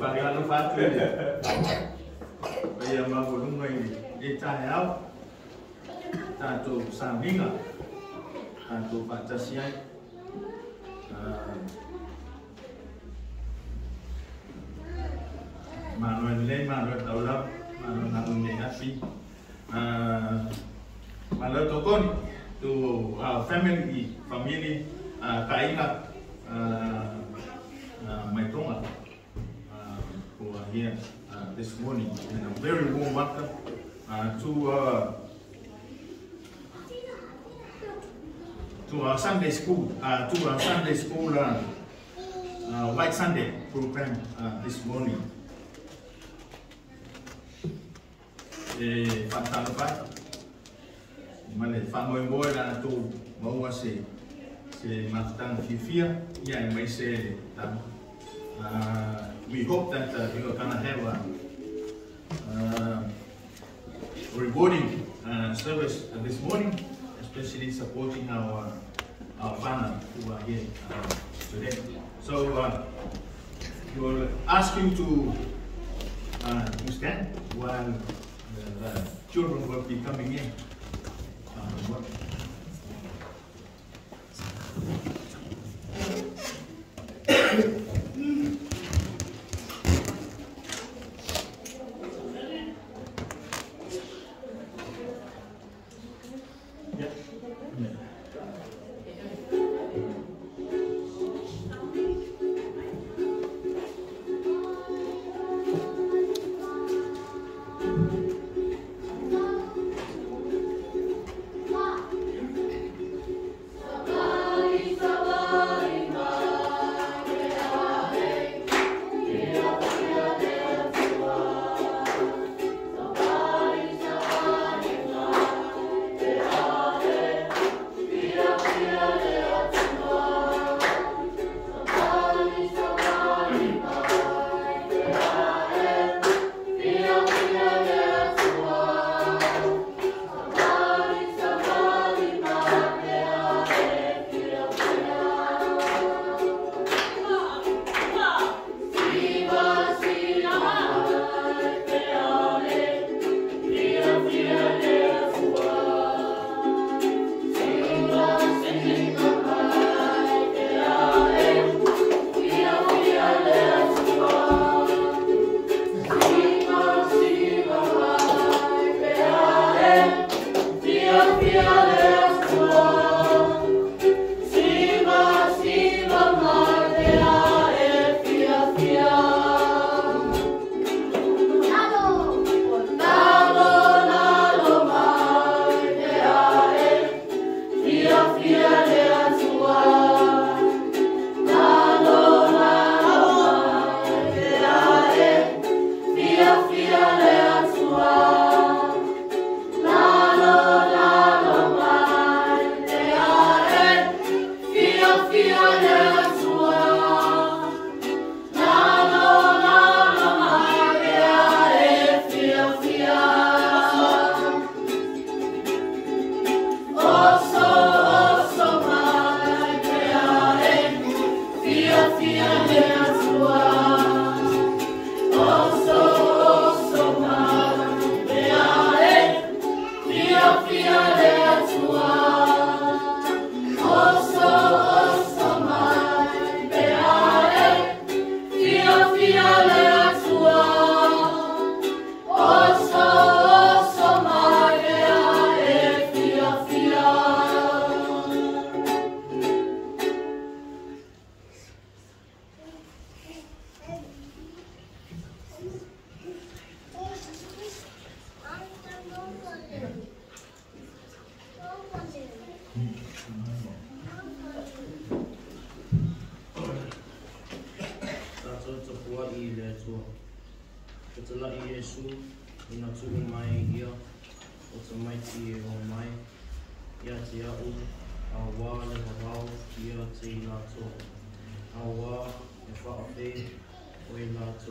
Whakala whatu e. Wai a mawalunga I tahe au. Tātou sāminga. Tātou whatasi ai. Manoe lei, manoe taulau, manoe nanu nei hapi. Manoe tokoni to our family, kainga, Maitonga, who are here this morning. And a very warm welcome to our Sunday school, White Sunday program this morning. Whātāpai, mane whamoe rana tō maua se mātutanga whiwhia, ia mai se tamu. We hope that you are going to have a rewarding service this morning, especially supporting our whānau who are here today. So we will ask you to stand while the children will be coming in. Awa, e whaawhi, o e la tō